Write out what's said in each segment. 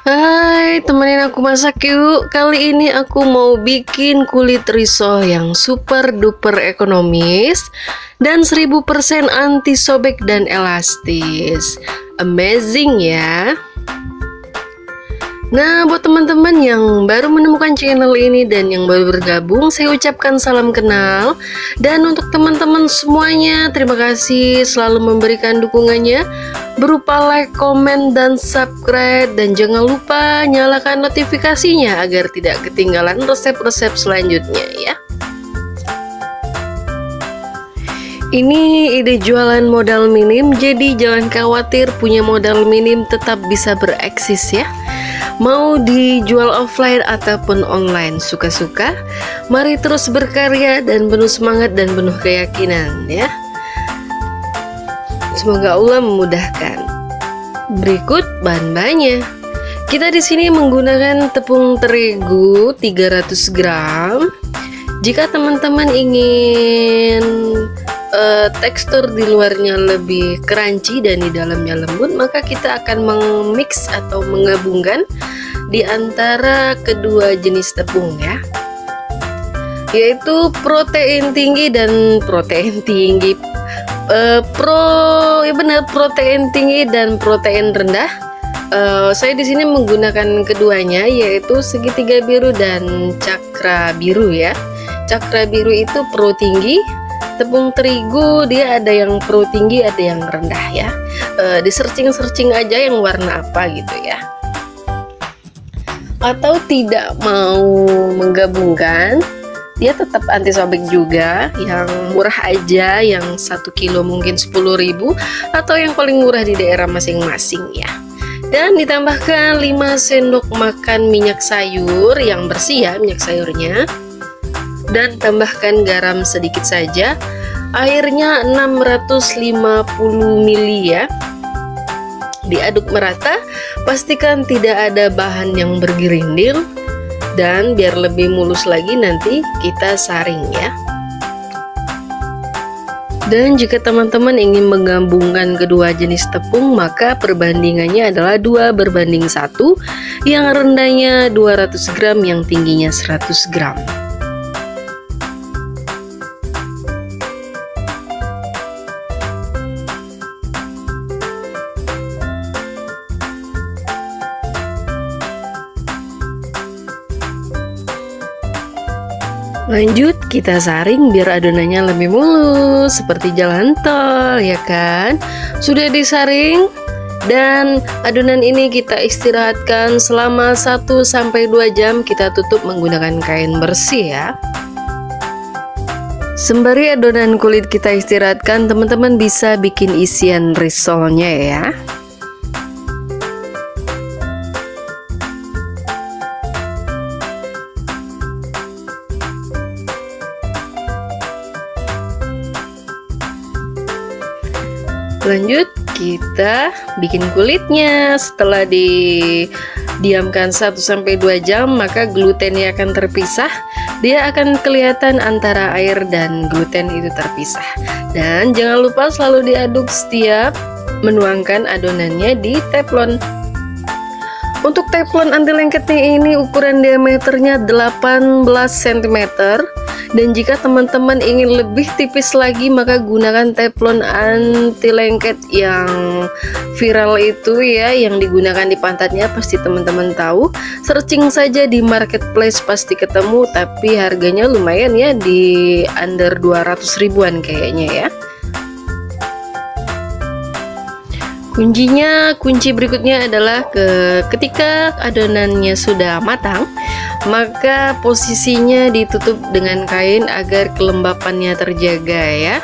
Hai, temenin aku masak yuk. Kali ini aku mau bikin kulit risol yang super duper ekonomis dan 1000% anti sobek dan elastis. Amazing ya. Nah, buat teman-teman yang baru menemukan channel ini dan yang baru bergabung, saya ucapkan salam kenal. Dan untuk teman-teman semuanya, terima kasih selalu memberikan dukungannya berupa like, komen, dan subscribe. Dan jangan lupa nyalakan notifikasinya agar tidak ketinggalan resep-resep selanjutnya ya. Ini ide jualan modal minim, jadi jangan khawatir, punya modal minim tetap bisa bereksis ya. Mau dijual offline ataupun online, suka-suka. Mari terus berkarya dan penuh semangat dan penuh keyakinan ya. Semoga Allah memudahkan. Berikut bahan-bahannya. Kita di sini menggunakan tepung terigu 300 gram. Jika teman-teman ingin tekstur di luarnya lebih crunchy dan di dalamnya lembut, maka kita akan memix atau menggabungkan di antara kedua jenis tepung ya, yaitu protein tinggi dan protein tinggi, protein tinggi dan protein rendah. Saya di sini menggunakan keduanya, yaitu segitiga biru dan cakra biru ya. Cakra biru itu pro tinggi, tepung terigu dia ada yang pro tinggi, ada yang rendah ya. Di searching aja yang warna apa gitu ya. Atau tidak mau menggabungkan, dia tetap anti sobek juga, yang murah aja, yang 1 kilo mungkin 10.000, atau yang paling murah di daerah masing-masing ya. Dan ditambahkan 5 sendok makan minyak sayur yang bersih ya, minyak sayurnya. Dan tambahkan garam sedikit saja, airnya 650 ml ya. Diaduk merata, pastikan tidak ada bahan yang bergerindil, dan biar lebih mulus lagi nanti kita saring ya. Dan jika teman-teman ingin menggabungkan kedua jenis tepung, maka perbandingannya adalah 2:1, yang rendahnya 200 gram, yang tingginya 100 gram. Lanjut kita saring biar adonannya lebih mulus seperti jalan tol ya kan. Sudah disaring dan adonan ini kita istirahatkan selama 1-2 jam. Kita tutup menggunakan kain bersih ya. Sembari adonan kulit kita istirahatkan, teman-teman bisa bikin isian risolnya ya. Lanjut kita bikin kulitnya. Setelah didiamkan 1-2 jam, maka glutennya akan terpisah. Dia akan kelihatan antara air dan gluten itu terpisah. Dan jangan lupa selalu diaduk setiap menuangkan adonannya di teflon. Untuk teflon anti lengketnya ini ukuran diameternya 18 cm. Dan jika teman-teman ingin lebih tipis lagi, maka gunakan teflon anti lengket yang viral itu ya, yang digunakan di pantatnya, pasti teman-teman tahu. Searching saja di marketplace pasti ketemu, tapi harganya lumayan ya, di under 200 ribuan kayaknya ya. Kunci berikutnya adalah ketika adonannya sudah matang, maka posisinya ditutup dengan kain agar kelembapannya terjaga ya.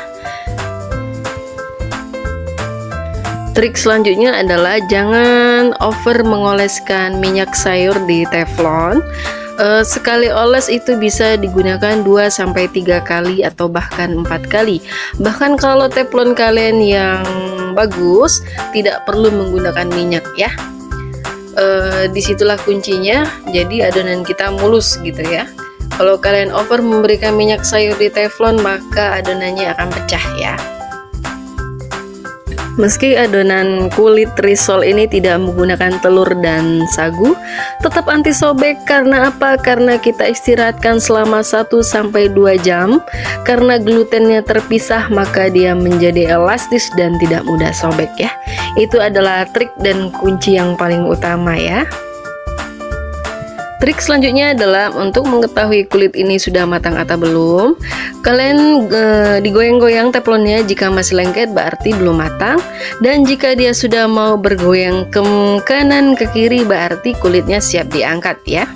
Trik selanjutnya adalah jangan over mengoleskan minyak sayur di teflon. Sekali oles itu bisa digunakan 2-3 kali atau bahkan 4 kali. Bahkan kalau teflon kalian yang bagus, tidak perlu menggunakan minyak ya. Disitulah kuncinya, jadi adonan kita mulus gitu ya. Kalau kalian over memberikan minyak sayur di teflon, maka adonannya akan pecah ya. Meski adonan kulit risol ini tidak menggunakan telur dan sagu, tetap anti sobek. Karena apa? Karena kita istirahatkan selama 1-2 jam. Karena glutennya terpisah, maka dia menjadi elastis dan tidak mudah sobek ya. Itu adalah trik dan kunci yang paling utama ya. Trik selanjutnya adalah untuk mengetahui kulit ini sudah matang atau belum. Kalian digoyang-goyang teflonnya, jika masih lengket berarti belum matang. Dan jika dia sudah mau bergoyang ke kanan ke kiri berarti kulitnya siap diangkat ya.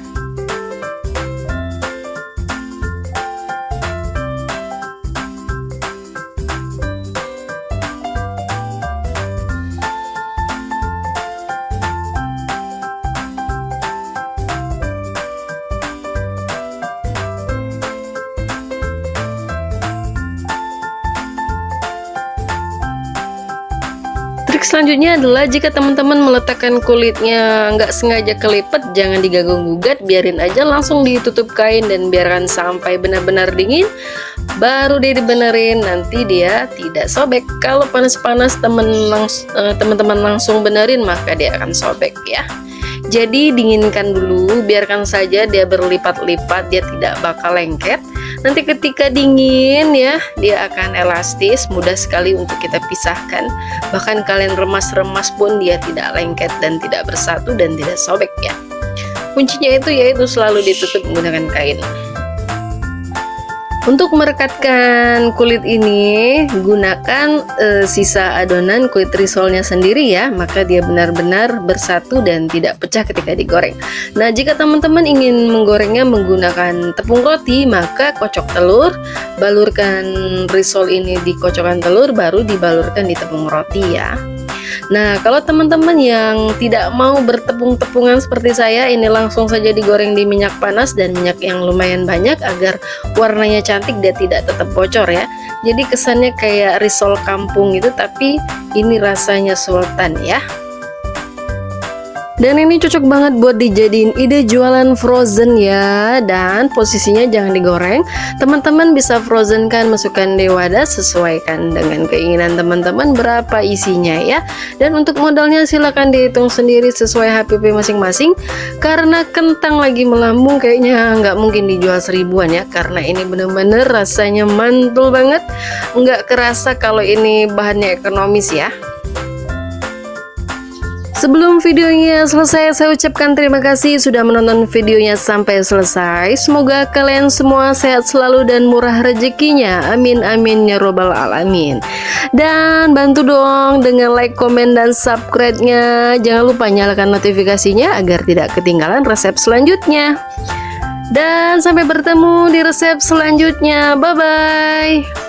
Trik selanjutnya adalah jika teman-teman meletakkan kulitnya nggak sengaja kelipet, jangan diganggu-gugat, biarin aja, langsung ditutup kain dan biarkan sampai benar-benar dingin, baru dia dibenerin, nanti dia tidak sobek. Kalau panas-panas teman-teman langsung benerin, maka dia akan sobek ya. Jadi dinginkan dulu, biarkan saja dia berlipat-lipat, dia tidak bakal lengket. Nanti ketika dingin ya, dia akan elastis, mudah sekali untuk kita pisahkan. Bahkan kalian remas-remas pun dia tidak lengket dan tidak bersatu dan tidak sobek ya. Kuncinya itu yaitu selalu ditutup menggunakan kain. Untuk merekatkan kulit ini, gunakan sisa adonan kulit risolnya sendiri ya, maka dia benar-benar bersatu dan tidak pecah ketika digoreng. Nah, jika teman-teman ingin menggorengnya menggunakan tepung roti, maka kocok telur, balurkan risol ini di kocokan telur, baru dibalurkan di tepung roti ya. Nah, kalau teman-teman yang tidak mau bertepung-tepungan seperti saya, ini langsung saja digoreng di minyak panas dan minyak yang lumayan banyak agar warnanya cantik dan tidak tetap bocor ya. Jadi kesannya kayak risol kampung gitu, tapi ini rasanya sultan ya. Dan ini cocok banget buat dijadiin ide jualan frozen ya. Dan posisinya jangan digoreng. Teman-teman bisa frozen kan, masukkan di wadah, sesuaikan dengan keinginan teman-teman berapa isinya ya. Dan untuk modalnya silahkan dihitung sendiri sesuai HPP masing-masing. Karena kentang lagi melambung, kayaknya nggak mungkin dijual 1000-an ya. Karena ini bener-bener rasanya mantul banget. Nggak kerasa kalau ini bahannya ekonomis ya. Sebelum videonya selesai, saya ucapkan terima kasih sudah menonton videonya sampai selesai. Semoga kalian semua sehat selalu dan murah rezekinya. Amin amin ya robbal alamin. Dan bantu dong dengan like, komen, dan subscribe-nya. Jangan lupa nyalakan notifikasinya agar tidak ketinggalan resep selanjutnya. Dan sampai bertemu di resep selanjutnya. Bye-bye.